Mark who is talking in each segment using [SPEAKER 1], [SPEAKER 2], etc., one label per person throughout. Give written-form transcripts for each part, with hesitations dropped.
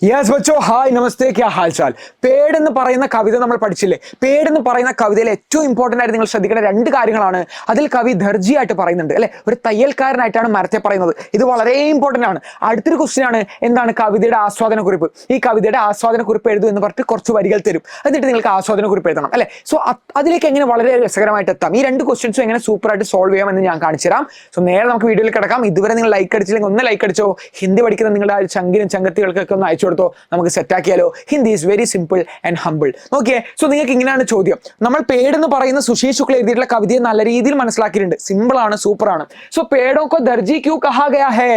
[SPEAKER 1] Yes ബച്ചോ, hi നമസ്തേ, ക്യാ ഹാൽ ചാൽ. പേട് എന്ന് പറയുന്ന കവിത നമ്മൾ പഠിച്ചില്ലേ? പേട് എന്ന് പറയുന്ന കവിതയിൽ ഏറ്റവും ഇമ്പോർട്ടൻ്റ് ആയിട്ട് നിങ്ങൾ ശ്രദ്ധിക്കേണ്ട രണ്ട് കാര്യങ്ങളാണ്. അതിൽ കവി ദർജിയായിട്ട് പറയുന്നുണ്ട് അല്ലെ, ഒരു തയ്യൽക്കാരനായിട്ടാണ് മരത്തെ പറയുന്നത്. ഇത് വളരെ ഇമ്പോർട്ടൻ്റ് ആണ്. അടുത്തൊരു ക്വസ്റ്റ്യൻ ആണ്, എന്താണ് കവിതയുടെ ആസ്വാദന കുറിപ്പ്. ഈ കവിതയുടെ ആസ്വാദന കുറിപ്പ് എഴുതും എന്ന് പറഞ്ഞിട്ട് കുറച്ച് വരികൾ തരും, എന്നിട്ട് നിങ്ങൾക്ക് ആസ്വാദന കുറിപ്പ് എഴുതണം അല്ലെ. സോ അതിലേക്ക് എങ്ങനെ വളരെ രസകരമായിട്ട് എത്താം, ഈ രണ്ട് ക്വസ്റ്റ്യൻസും എങ്ങനെ സൂപ്പറായിട്ട് സോൾവ് ചെയ്യാം എന്ന് ഞാൻ കാണിച്ചു തരാം. സോ നേരെ നമുക്ക് വീഡിയോയിൽ കിടക്കാം. ഇതുവരെ നിങ്ങൾ ലൈക്ക് അടിച്ചില്ലെങ്കിൽ ഒന്ന് ലൈക്ക് അടിച്ചോ. ഹിന്ദി പഠിക്കുന്ന നിങ്ങളുടെ ചങ്കിനും ചങ്കത്തികൾക്കൊക്കെ ഒന്ന് അയച്ചു കൊടുത്തോ, നമുക്ക് സെറ്റ് ആക്കിയാലോ. Hindi is very simple and humble. Okay, so നിങ്ങൾക്ക് ഇങ്ങനെയാണ് ചോദ്യം. നമ്മൾ പേട് എന്ന് പറയുന്ന സുശീൽ ശുക്ല എഴുതിയിട്ടുള്ള കവിതയെ നല്ല രീതിയിൽ മനസ്സിലാക്കിയിട്ടുണ്ട്. സിമ്പിൾ ആണ്, സൂപ്പർ ആണ്. സോ പേടോക്കോ ദർജി ക്യൂ കഹാ ഗയാ ഹേ.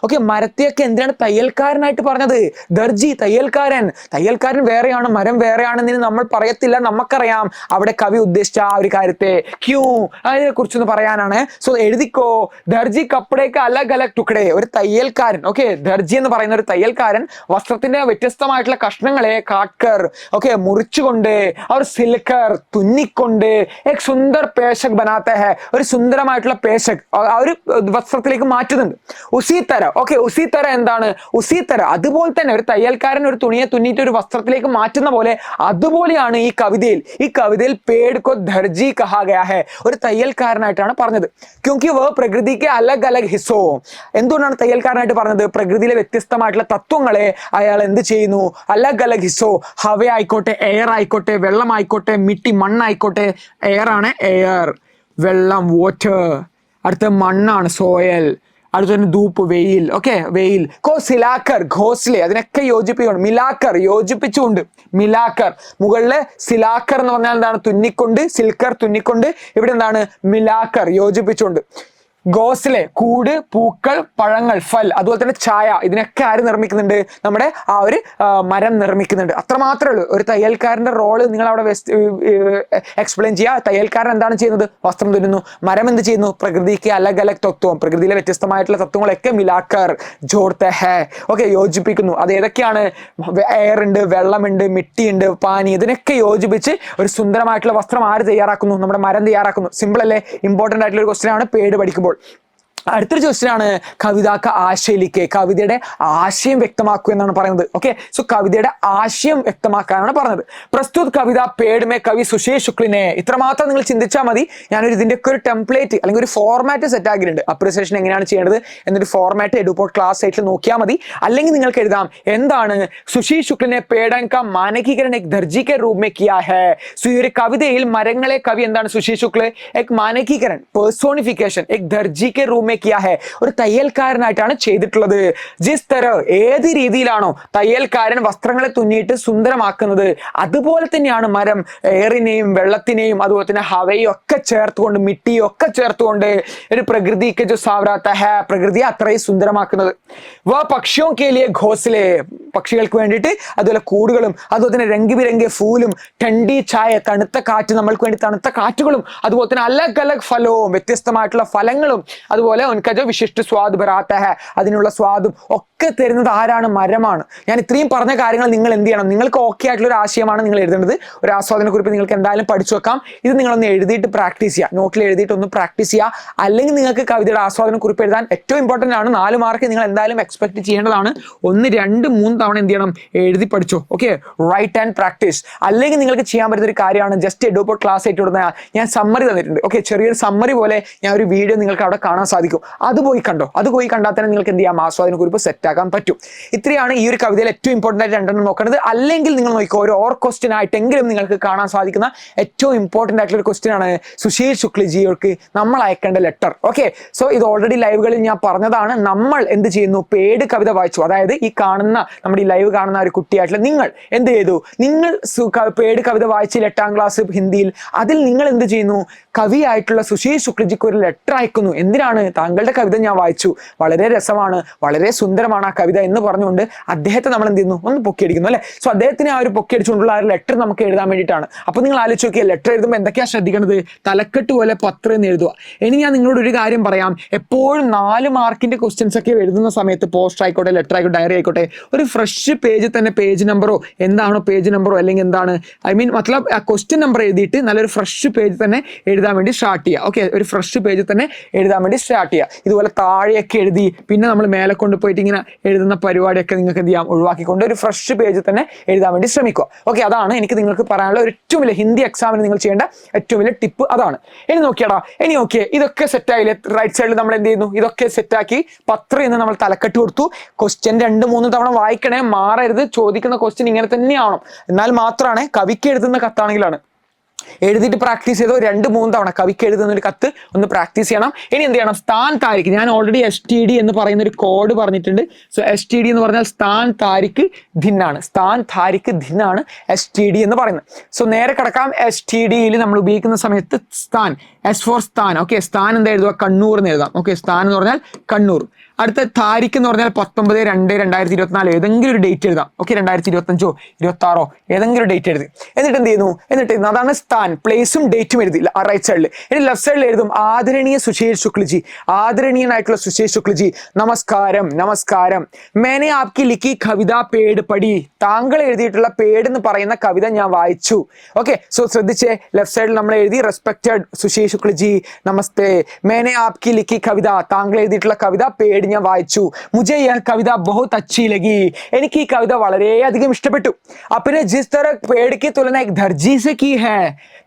[SPEAKER 1] ഓക്കെ, മരത്തെയൊക്കെ എന്തിനാണ് തയ്യൽക്കാരനായിട്ട് പറഞ്ഞത്? ദർജി, തയ്യൽക്കാരൻ. തയ്യൽക്കാരൻ വേറെയാണ്, മരം വേറെയാണെന്ന് നമ്മൾ പറയത്തില്ല, നമുക്കറിയാം. അവിടെ കവി ഉദ്ദേശിച്ച ആ ഒരു കാര്യത്തെ ക്യൂ, അതിനെ കുറിച്ചൊന്ന് പറയാനാണ്. സോ എഴുതിക്കോ, ദർജി കപ്പടേക്ക് അലഗ് അലഗ് ടുക്കടേ. ഒരു തയ്യൽക്കാരൻ, ഓക്കെ, ദർജി എന്ന് പറയുന്ന ഒരു തയ്യൽക്കാരൻ വസ്ത്രത്തിന്റെ വ്യത്യസ്തമായിട്ടുള്ള കഷ്ണങ്ങളെ കാട്ട്കർ, ഓക്കെ, മുറിച്ചുകൊണ്ട്, അവർ സിൽക്കർ, തുന്നിക്കൊണ്ട്, എക് സുന്ദർ പേശക് ബനാത്തെ ഹെ, ഒരു സുന്ദരമായിട്ടുള്ള പേശക് ആ ഒരു വസ്ത്രത്തിലേക്ക് മാറ്റുന്നുണ്ട്. ഉസീത്തര, ഓക്കെ, ഉസീത്തര എന്താണ്? ഉസീത്തര, അതുപോലെ തന്നെ ഒരു തയ്യൽക്കാരൻ ഒരു തുണിയെ തുന്നിയിട്ട് ഒരു വസ്ത്രത്തിലേക്ക് മാറ്റുന്ന പോലെ, അതുപോലെയാണ് ഈ കവിതയിൽ പേട് കോ ദർജി കഹാ ഗയാ ഹെ, ഒരു തയ്യൽക്കാരനായിട്ടാണ് പറഞ്ഞത്. ക്യോങ്കി വോ പ്രകൃതിക്ക് അലഗ് അലഗ് ഹിസ്സോ. എന്തുകൊണ്ടാണ് തയ്യൽക്കാരനായിട്ട് പറഞ്ഞത്? പ്രകൃതിയിലെ വ്യത്യസ്തമായിട്ടുള്ള തത്വങ്ങളെ അയാൾ എന്ത് ചെയ്യുന്നു? അലഗ് അലഗ് ഹിസ്സോ, ഹവ ആയിക്കോട്ടെ, എയർ ആയിക്കോട്ടെ, വെള്ളം ആയിക്കോട്ടെ, മിട്ടി മണ്ണായിക്കോട്ടെ. എയർ ആണ് എയർ, വെള്ളം വാട്ടർ, അടുത്ത മണ്ണാണ് സോയൽ, അടുത്ത തന്നെ ധൂപ്പ് വെയിൽ, ഓക്കെ, വെയിൽ. കോ സിലാക്കർ ഘോസ്ലെ, അതിനൊക്കെ യോജിപ്പിക്കണം. മിലാക്കർ യോജിപ്പിച്ചുകൊണ്ട്, മിലാക്കർ മുകളിലെ സിലാക്കർ എന്ന് പറഞ്ഞാൽ എന്താണ്? തുന്നിക്കൊണ്ട്, സിൽക്കർ തുന്നിക്കൊണ്ട്, ഇവിടെ എന്താണ്? മിലാക്കർ യോജിപ്പിച്ചുകൊണ്ട്. ഗോസ്ലെ കൂട്, പൂക്കൾ, പഴങ്ങൾ, ഫൽ, അതുപോലെ തന്നെ ചായ, ഇതിനൊക്കെ ആര് നിർമ്മിക്കുന്നുണ്ട്? നമ്മുടെ ആ ഒരു മരം നിർമ്മിക്കുന്നുണ്ട്. അത്രമാത്രമേ ഉള്ളൂ. ഒരു തയ്യൽക്കാരന്റെ റോള് നിങ്ങൾ അവിടെ എക്സ്പ്ലെയിൻ ചെയ്യുക. തയ്യൽക്കാരൻ എന്താണ് ചെയ്യുന്നത്? വസ്ത്രം തുന്നുന്നു. മരം എന്ത് ചെയ്യുന്നു? പ്രകൃതിക്ക് അലഗ് അലഗ് തത്വം, പ്രകൃതിയിലെ വ്യത്യസ്തമായിട്ടുള്ള തത്വങ്ങളൊക്കെ മിലാക്കർ ജോഡ്ത്തെ ഹേ, ഓക്കെ, യോജിപ്പിക്കുന്നു. അത് ഏതൊക്കെയാണ്? എയർ ഉണ്ട്, വെള്ളമുണ്ട്, മിട്ടിയുണ്ട്, പാനി, ഇതിനൊക്കെ യോജിപ്പിച്ച് ഒരു സുന്ദരമായിട്ടുള്ള വസ്ത്രം ആര് തയ്യാറാക്കുന്നു? നമ്മുടെ മരം തയ്യാറാക്കുന്നു. സിമ്പിൾ അല്ലേ? ഇമ്പോർട്ടൻ്റ് ആയിട്ടുള്ള ഒരു ക്വസ്റ്റ്യൻ ആണ് പേട് പഠിക്കുമ്പോൾ. അടുത്തൊരു ക്വസ്റ്റ്യൻ ആണ് കവിതാക്ക ആശയിലേക്ക്, കവിതയുടെ ആശയം വ്യക്തമാക്കുക എന്നാണ് പറയുന്നത്. ഓക്കെ, സോ കവിതയുടെ ആശയം വ്യക്തമാക്കാനാണ് പറഞ്ഞത്. പ്രസ്തുത കവിത പേട് മേ കവി സുശീൽ ശുക്ലിനെ. ഇത്രമാത്രം നിങ്ങൾ ചിന്തിച്ചാൽ മതി. ഞാനൊരു ഇതിൻ്റെയൊക്കെ ഒരു ടെംപ്ലേറ്റ് അല്ലെങ്കിൽ ഒരു ഫോർമാറ്റ് സെറ്റ് ആക്കിയിട്ടുണ്ട്. അപ്രിസിയേഷൻ എങ്ങനെയാണ് ചെയ്യേണ്ടത് എന്നൊരു ഫോർമാറ്റ് എഡുപോർട്ട് ക്ലാസ് സൈറ്റിൽ നോക്കിയാൽ മതി. അല്ലെങ്കിൽ നിങ്ങൾക്ക് എഴുതാം, എന്താണ് സുശീൽ ശുക്ലിനെ പേടൻ കാ മാനകീകരൺ എക് ദർജി കെ റൂപ് മേ കിയാ ഹേ. സോ ഈ ഒരു കവിതയിൽ മരങ്ങളെ കവി എന്താണ്? സുശീൽ ശുക്ല എക് മാനകീകരൺ, പേഴ്സോണിഫിക്കേഷൻ, എക് ദർജി കെ റൂപ് മേ കിയാ ഹേ, ഒരു തയ്യൽക്കാരനായിട്ടാണ് ചെയ്തിട്ടുള്ളത്. ജിസ് തര, ഏത് രീതിയിലാണോ തയ്യൽക്കാരൻ വസ്ത്രങ്ങളെ തുന്നിയിട്ട് സുന്ദരമാക്കുന്നത്, അതുപോലെ തന്നെയാണ് മരം എയറിനെയും വെള്ളത്തിനെയും അതുപോലെ തന്നെ ഹവയും ഒക്കെ ചേർത്തുകൊണ്ട്, മിട്ടിയും ഒക്കെ ചേർത്തുകൊണ്ട് ഒരു പ്രകൃതിക്ക് ജോ സാവരാത്ത ഹേ, പ്രകൃതിയെ അത്രയും സുന്ദരമാക്കുന്നത്. വ പക്ഷിയോ കേലിയെ ഘോസ്ലെ, പക്ഷികൾക്ക് വേണ്ടിയിട്ട്, അതുപോലെ കൂടുകളും, അതുപോലെ തന്നെ രംഗിബിരംഗി ഫൂലും, ടണ്ടി ചായ, തണുത്ത കാറ്റ്, നമ്മൾക്ക് വേണ്ടി തണുത്ത കാറ്റുകളും, അതുപോലെ തന്നെ അലഗ് അലഗ് ഫലവും, വ്യത്യസ്തമായിട്ടുള്ള ഫലങ്ങളും, അതുപോലെ ഉൻകജോ വിശിഷ്ട സ്വാദ് ബരാത്ത ഹേ, അതിനുള്ള സ്വാദും ഒക്കെ തരുന്നത് ആരാണ്? മരമാണ്. ഞാൻ ഇത്രയും പറഞ്ഞ കാര്യങ്ങൾ നിങ്ങൾ എന്ത് ചെയ്യണം? നിങ്ങൾക്ക് ഓക്കെ ആയിട്ടുള്ള ഒരു ആശയമാണ് നിങ്ങൾ എഴുതേണ്ടത്. ഒരു ആസ്വാദന കുറിപ്പ് നിങ്ങൾക്ക് എന്തായാലും പഠിച്ചു വെക്കാം. ഇത് നിങ്ങളൊന്ന് എഴുതിയിട്ട് പ്രാക്ടീസ് ചെയ്യുക, നോട്ടിൽ എഴുതിയിട്ട് ഒന്ന് പ്രാക്ടീസ് ചെയ്യുക. അല്ലെങ്കിൽ നിങ്ങൾക്ക് കവിതയുടെ ആസ്വാദന കുറിപ്പ് എഴുതാൻ ഏറ്റവും ഇമ്പോർട്ടൻ്റ് ആണ്. 4 മാർക്ക് നിങ്ങൾ എന്തായാലും എക്സ്പെക്ട് ചെയ്യേണ്ടതാണ്. 1, 2, 3 തവണ എന്ത് ചെയ്യണം? എഴുതി പഠിച്ചോ. Okay, write and practice. അല്ലെങ്കിൽ നിങ്ങൾക്ക് ചെയ്യാൻ പറ്റുന്ന ഒരു കാര്യമാണ്, ജസ്റ്റ് എഡുപോർട്ട് ക്ലാസ് ആയിട്ട് ഇടുന്ന ഞാൻ സമ്മറി തന്നിട്ടുണ്ട്. ഓക്കെ, ചെറിയൊരു സമ്മറി പോലെ ഞാൻ ഒരു വീഡിയോ നിങ്ങൾക്ക് അവിടെ കാണാൻ സാധിക്കും. അത് പോയി കണ്ടോ. അത് പോയി കണ്ടാൽ തന്നെ നിങ്ങൾക്ക് എന്ത് ചെയ്യാം? ആസ്വാദന കുറിപ്പ് സെറ്റ് ആക്കാൻ പറ്റും. ഇത്രയാണ് ഈ ഒരു കവിതയിൽ ഏറ്റവും ഇമ്പോർട്ടൻ്റ് ആയിട്ട് 2 നോക്കേണ്ടത്. അല്ലെങ്കിൽ നിങ്ങൾ നോക്കിക്കോ, ഒരു ഓർ ക്വസ്റ്റ്യൻ ആയിട്ടെങ്കിലും നിങ്ങൾക്ക് കാണാൻ സാധിക്കുന്ന ഏറ്റവും ഇമ്പോർട്ടൻ്റ് ആയിട്ടുള്ള ഒരു ക്വസ്റ്റ്യൻ ആണ് സുശീൽ ശുക്ലജിയോർക്ക് നമ്മൾ അയക്കേണ്ട ലെറ്റർ. ഓക്കെ, സോ ഇത് ഓൾറെഡി ലൈവുകളിൽ ഞാൻ പറഞ്ഞതാണ്. നമ്മൾ എന്ത് ചെയ്യുന്നു? പേട് കവിത വായിച്ചു. അതായത് ഈ കാണുന്ന, നമ്മുടെ ഈ ലൈവ് കാണുന്ന ഒരു കുട്ടിയായിട്ടുള്ള നിങ്ങൾ എന്ത് ചെയ്തു? നിങ്ങൾ പേട് കവിത വായിച്ചില്ല 8ാം ക്ലാസ് ഹിന്ദിയിൽ. അതിൽ നിങ്ങൾ എന്ത് ചെയ്യുന്നു? കവിയായിട്ടുള്ള സുശീൽ ശുക്ലജിക്ക് ഒരു ലെറ്റർ അയക്കുന്നു. എന്തിനാണ്? താങ്കളുടെ കവിത ഞാൻ വായിച്ചു, വളരെ രസമാണ്, വളരെ സുന്ദരമാണ് ആ കവിത എന്ന് പറഞ്ഞുകൊണ്ട് അദ്ദേഹത്തെ നമ്മൾ എന്ത് ചെയ്യുന്നു? ഒന്ന് പൊക്കിയടിക്കുന്നു അല്ലെ. സോ അദ്ദേഹത്തിന് ആ ഒരു പൊക്കിയടിച്ചുകൊണ്ടുള്ള ആ ഒരു ലെറ്റർ നമുക്ക് എഴുതാൻ വേണ്ടിയിട്ടാണ്. അപ്പോൾ നിങ്ങൾ ആലോചിച്ച് നോക്കിയാൽ ലെറ്റർ എഴുതുമ്പോൾ എന്തൊക്കെയാണ് ശ്രദ്ധിക്കേണ്ടത്? തലക്കെട്ട് പോലെ പത്രം എന്ന് എഴുതുക. ഇനി ഞാൻ നിങ്ങളോട് ഒരു കാര്യം പറയാം. എപ്പോഴും 4 മാർക്കിന്റെ ക്വസ്റ്റ്യൻസ് ഒക്കെ എഴുതുന്ന സമയത്ത്, പോസ്റ്റർ ആയിക്കോട്ടെ, ലെറ്റർ ആയിക്കോട്ടെ, ഡയറി ആയിക്കോട്ടെ, ഒരു ഫ്രഷ് പേജ് തന്നെ പേജ് നമ്പറോ എന്താണോ പേജ് നമ്പറോ അല്ലെങ്കിൽ എന്താണ് ഐ മീൻ മത്ലബ് ക്വസ്റ്റ്യൻ നമ്പർ എഴുതിയിട്ട് നല്ലൊരു ഫ്രഷ് പേജ് തന്നെ എഴുതാൻ വേണ്ടി സ്റ്റാർട്ട് ചെയ്യുക. ഓക്കെ, ഒരു ഫ്രഷ് പേജ് തന്നെ എഴുതാൻ വേണ്ടി സ്റ്റാർട്ട് ചെയ്യുക. ഇതുപോലെ താഴെയൊക്കെ എഴുതി പിന്നെ നമ്മൾ മേലെ കൊണ്ടുപോയിട്ട് ഇങ്ങനെ എഴുതുന്ന പരിപാടിയൊക്കെ നിങ്ങൾക്ക് എന്ത് ചെയ്യാം, ഒഴിവാക്കിക്കൊണ്ട് ഒരു ഫ്രഷ് പേജ് തന്നെ എഴുതാൻ വേണ്ടി ശ്രമിക്കുക. ഓക്കെ, അതാണ് എനിക്ക് നിങ്ങൾക്ക് പറയാനുള്ള ഏറ്റവും വലിയ ഹിന്ദി എക്സാമിന് നിങ്ങൾ ചെയ്യേണ്ട ഏറ്റവും വലിയ ടിപ്പ് അതാണ്. ഇനി നോക്കിയാടാ, ഇനി ഓക്കെ ഇതൊക്കെ സെറ്റായില്ലേ, റൈറ്റ് സൈഡിൽ നമ്മൾ എന്ത് ചെയ്യുന്നു, ഇതൊക്കെ സെറ്റാക്കി പത്രം എന്ന് നമ്മൾ തലക്കെട്ട് കൊടുത്തു. ക്വസ്റ്റ്യൻ 2-3 തവണ വായിക്കണേ, മാറരുത്. ചോദിക്കുന്ന ക്വസ്റ്റ്യൻ ഇങ്ങനെ തന്നെയാണോ, എന്നാൽ മാത്രമാണ് കവിക്ക് എഴുതുന്ന കത്താണെങ്കിലാണ് എഴുതിയിട്ട് പ്രാക്ടീസ് ചെയ്തോ 2-3 തവണ കവിക്ക് എഴുതുന്ന ഒരു കത്ത് ഒന്ന് പ്രാക്ടീസ് ചെയ്യണം. ഇനി എന്ത് ചെയ്യണം, സ്ഥാൻ താരിഖ്, ഞാൻ ഓൾറെഡി STD എന്ന് പറയുന്ന ഒരു കോഡ് പറഞ്ഞിട്ടുണ്ട്. സോ STD എന്ന് പറഞ്ഞാൽ സ്ഥാൻ താരിഖ് ധിന്നാണ്, സ്ഥാൻ താരിഖ് ധിന്നാണ് STD എന്ന് പറയുന്നത്. സോ നേരെ കിടക്കാം. STDയിൽ നമ്മൾ ഉപയോഗിക്കുന്ന സമയത്ത് സ്ഥാൻ, S ഫോർ സ്ഥാൻ. ഓക്കെ, സ്ഥാൻ എന്താ എഴുതുക, കണ്ണൂർ എന്ന് എഴുതാം. ഓക്കെ, സ്ഥാൻ എന്ന് പറഞ്ഞാൽ കണ്ണൂർ. അടുത്ത താരിഖ് എന്ന് പറഞ്ഞാൽ 19/2/2024 ഏതെങ്കിലും ഒരു ഡേറ്റ് എഴുതാം. ഓക്കെ, 2025 26 ഏതെങ്കിലും ഒരു ഡേറ്റ് എഴുതി. എന്നിട്ട് എന്ത് ചെയ്യുന്നു, എന്നിട്ട് അതാണ് സ്ഥാൻ, പ്ലേസും ഡേറ്റും എഴുതി റൈറ്റ് സൈഡിൽ. ഇനി ലെഫ്റ്റ് സൈഡിൽ എഴുതും ആദരണീയ സുശീൽ ശുക്ലജി, ആദരണീയനായിട്ടുള്ള സുശീൽ ശുക്ലജി, നമസ്കാരം നമസ്കാരം. മേനെ ആപ്കി ലിഖി കവിത പേട് പടി, താങ്കൾ എഴുതിയിട്ടുള്ള പേട് എന്ന് പറയുന്ന കവിത ഞാൻ വായിച്ചു. ഓക്കെ, സോ ശ്രദ്ധിച്ചേ, ലെഫ്റ്റ് സൈഡിൽ നമ്മൾ എഴുതി റെസ്പെക്റ്റഡ് സുശീൽ ശുക്ലജി നമസ്തേ, മേനെ ആപ്കി ലിഖി കവിത, താങ്കൾ എഴുതിയിട്ടുള്ള കവിത പേട് ഞാൻ വായിച്ചു. മുझे यह कविता बहुत अच्छी लगी, എനിക്ക് ഈ കവിത വളരെയധികം ഇഷ്ടപ്പെട്ടു. അപ്പനെ ജിസ് തരഹ പേട് की तुलना एक दर्जी से की है,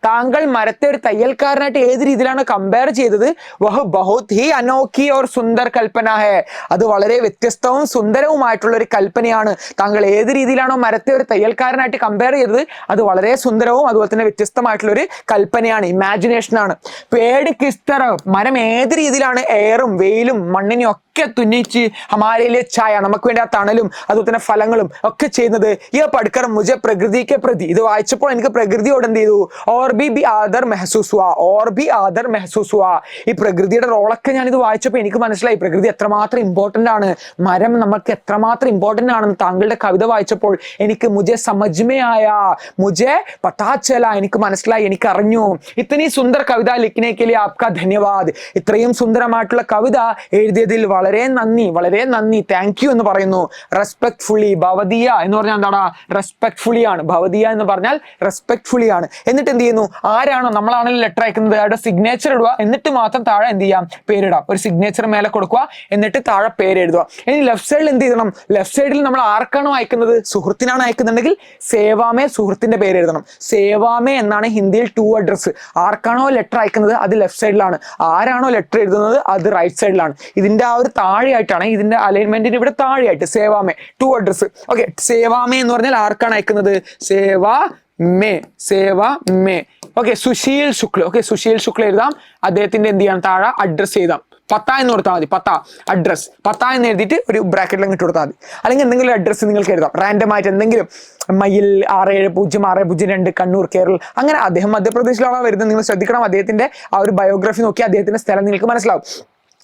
[SPEAKER 1] താങ്കൾ മരത്തെ ഒരു തയ്യൽക്കാരനായിട്ട് ഏത് രീതിയിലാണ് കമ്പയർ ചെയ്തത്, വഹ ബഹുത് ഹി അനോഖി ഓർ സുന്ദർ കൽപ്പന ഹെ, അത് വളരെ വ്യത്യസ്തവും സുന്ദരവുമായിട്ടുള്ള ഒരു കൽപ്പനയാണ്. താങ്കൾ ഏത് രീതിയിലാണോ മരത്തെ ഒരു തയ്യൽക്കാരനായിട്ട് കമ്പയർ ചെയ്തത് അത് വളരെ സുന്ദരവും അതുപോലെ തന്നെ വ്യത്യസ്തമായിട്ടുള്ള ഒരു കൽപ്പനയാണ്, ഇമാജിനേഷൻ ആണ്. പേട് കിസ് തരഹ്, മരം ഏത് രീതിയിലാണ് എയറും വെയിലും മണ്ണിനും ഒക്കെ തുന്നിച്ച് ഹമാരയിലെ ഛായ, നമുക്ക് വേണ്ടി ആ തണലും അതുപോലെ തന്നെ ഫലങ്ങളും ഒക്കെ ചെയ്യുന്നത്. ഈ പഠിക്കർ മുझे പ്രകൃതി കെ പ്രതി, ഇത് വായിച്ചപ്പോൾ എനിക്ക് പ്രകൃതിയോട് എന്ത് ചെയ്തു, ഓർ ബി ആദർ മെഹസൂസ് ഹുവാ, ഓർ ബി ആദർ മെഹസൂസ് ഹുവാ. ഈ പ്രകൃതിയുടെ റോളൊക്കെ ഞാൻ ഇത് വായിച്ചപ്പോൾ എനിക്ക് മനസ്സിലായി പ്രകൃതി എത്രമാത്രം ഇമ്പോർട്ടന്റ് ആണ്, മരം നമുക്ക് എത്രമാത്രം ഇമ്പോർട്ടന്റ് ആണെന്ന് താങ്കളുടെ കവിത വായിച്ചപ്പോൾ എനിക്ക് മുझे സമജ് മേ ആയാ, മുझे പതാ ചലാ, എനിക്ക് മനസ്സിലായി, എനിക്ക് അറിഞ്ഞു. ഇത്തനി സുന്ദർ കവിത ലിഖ്നെ കെ ലിയെ ആപ്കാ ധന്യവാദ്, ഇത്രയും സുന്ദരമായിട്ടുള്ള കവിത എഴുതിയതിൽ വളരെ നന്ദി, താങ്ക് യു എന്ന് പറയുന്നു. റെസ്പെക്ട്ഫുള്ളി, ഭവതിയ എന്ന് പറഞ്ഞാൽ എന്താടാ, റെസ്പെക്ട്ഫുള്ളി ആണ്. ഭവതിയ എന്ന് പറഞ്ഞാൽ റെസ്പെക്ട്ഫുള്ളി ആണ്. എന്നിട്ട് എന്ത് ചെയ്യുന്നു, ആരാണോ നമ്മളാണെങ്കിൽ ലെറ്റർ അയക്കുന്നത് അവിടെ സിഗ്നേച്ചർ ഇടുക, എന്നിട്ട് മാത്രം താഴെ എന്ത് ചെയ്യാം, പേരിടാം. ഒരു സിഗ്നേച്ചർ മേലെ കൊടുക്കുക, എന്നിട്ട് താഴെ പേര് എഴുതുക. ഇനി ലെഫ്റ്റ് സൈഡിൽ എന്ത് ചെയ്യണം, ലെഫ്റ്റ് സൈഡിൽ നമ്മൾ ആർക്കാണോ അയക്കുന്നത്, സുഹൃത്തിനാണ് അയക്കുന്നുണ്ടെങ്കിൽ സേവാമേ സുഹൃത്തിന്റെ പേര് എഴുതണം. സേവാമേ എന്നാണ് ഹിന്ദിയിൽ ടു അഡ്രസ്. ആർക്കാണോ ലെറ്റർ അയക്കുന്നത് അത് ലെഫ്റ്റ് സൈഡിലാണ്, ആരാണോ ലെറ്റർ എഴുതുന്നത് അത് റൈറ്റ് സൈഡിലാണ്. ഇതിന്റെ ആ ഒരു താഴെയായിട്ടാണ്, ഇതിന്റെ അലൈൻമെന്റിന് ഇവിടെ താഴെയായിട്ട് സേവാമേ ടു അഡ്രസ്. ഓക്കെ, സേവാമേ എന്ന് പറഞ്ഞാൽ ആർക്കാണ് അയക്കുന്നത്, സേവാ may. Okay, Sushil Shukla. Okay, Sushil Shukla എഴുതാം, അദ്ദേഹത്തിന്റെ എന്ത് ചെയ്യാം, താഴെ അഡ്രസ് എഴുതാം. പത്ത എന്ന് കൊടുത്താൽ മതി, പത്ത അഡ്രസ്, പത്ത എന്ന് എഴുതിയിട്ട് ഒരു ബ്രാക്കറ്റിൽ ഇട്ട് കൊടുത്താൽ മതി. അല്ലെങ്കിൽ എന്തെങ്കിലും അഡ്രസ്സ് നിങ്ങൾക്ക് എഴുതാം, റാൻഡം ആയിട്ട് എന്തെങ്കിലും, മയിൽ 670602 കണ്ണൂർ കേരള, അങ്ങനെ. അദ്ദേഹം മധ്യപ്രദേശിലാണ് വരുന്നത്, നിങ്ങൾ ശ്രദ്ധിക്കണം. അദ്ദേഹത്തിന്റെ ആ ഒരു ബയോഗ്രഫി നോക്കി അദ്ദേഹത്തിന്റെ സ്ഥലം നിങ്ങൾക്ക് മനസ്സിലാവും.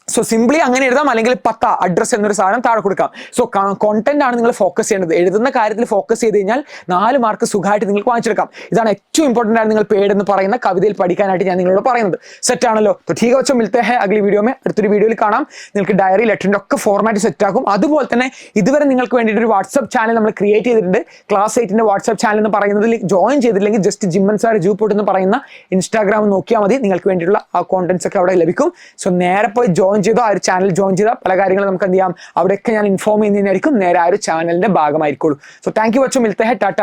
[SPEAKER 1] സോ സിംപ്ലി അങ്ങനെ എഴുതാം, അല്ലെങ്കിൽ പത്ത അഡ്രസ് എന്നൊരു സാധനം താഴെ കൊടുക്കാം. സോ കോണ്ടന്റ് ആണ് നിങ്ങൾ ഫോക്കസ് ചെയ്യേണ്ടത്. എഴുതുന്ന കാര്യത്തിൽ ഫോക്കസ് ചെയ്ത് കഴിഞ്ഞാൽ 4 മാർക്ക് സുഖമായിട്ട് നിങ്ങൾക്ക് വാങ്ങിച്ചെടുക്കാം. ഇതാണ് ഏറ്റവും ഇമ്പോർട്ടന്റ് ആണ് നിങ്ങൾ പേട് എന്ന് പറയുന്ന കവിതയിൽ പഠിക്കാനായിട്ട് ഞാൻ നിങ്ങളോട് പറയുന്നത്. സെറ്റ് ആണല്ലോ? ठीक है, मिलते हैं अगली वीडियो में. അടുത്തൊരു വീഡിയോയിൽ കാണാം. നിങ്ങൾക്ക് ഡയറി ലെറ്ററിന്റെ ഒക്കെ ഫോർമാറ്റ് സെറ്റ് ആക്കും. അതുപോലെ തന്നെ ഇതുവരെ നിങ്ങൾക്ക് വേണ്ടിയിട്ട് ഒരു വാട്സ്ആപ്പ് ചാനൽ നമ്മൾ ക്രിയേറ്റ് ചെയ്തിട്ടുണ്ട്. ക്ലാസ് 8ന്റെ വാട്സ്ആപ്പ് ചാനൽ എന്ന് പറയുന്നതിൽ ജോയിൻ ചെയ്തില്ലെങ്കിൽ ജസ്റ്റ് ജിമ്മൻ സാർ ജൂപോട്ട് എന്ന് പറയുന്ന ഇൻസ്റ്റാഗ്രാം നോക്കിയാൽ മതി, നിങ്ങൾക്ക് വേണ്ടിയിട്ടുള്ള ആ കോണ്ടന്റ്സ് ഒക്കെ അവിടെ ലഭിക്കും. സോ നേരെ പോയി ജോയിൻ ചെയ്തോ, ആ ഒരു ചാനൽ ജോയിൻ ചെയ്താൽ പല കാര്യങ്ങളും നമുക്ക് എന്ത് ചെയ്യാം, അവിടെയൊക്കെ ഞാൻ ഇൻഫോം ചെയ്യുന്നതിനായിരിക്കും, നേരെ ആ ഒരു ചാനലിന്റെ ഭാഗമായിരിക്കുള്ളൂ. സോ താങ്ക് യു, മിൽത്തെ ഹെ, ടാറ്റ.